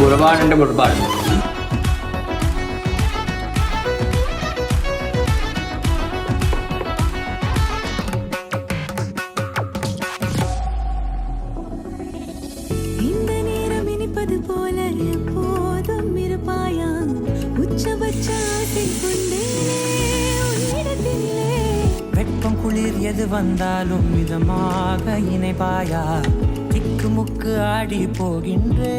ഒരുപാടുണ്ട് ഒരുപാട്. வெப்பம் குளிர் எது வந்தாலும் மிதமாக இணைப்பாயா திக்குமுக்கு ஆடி போகின்றே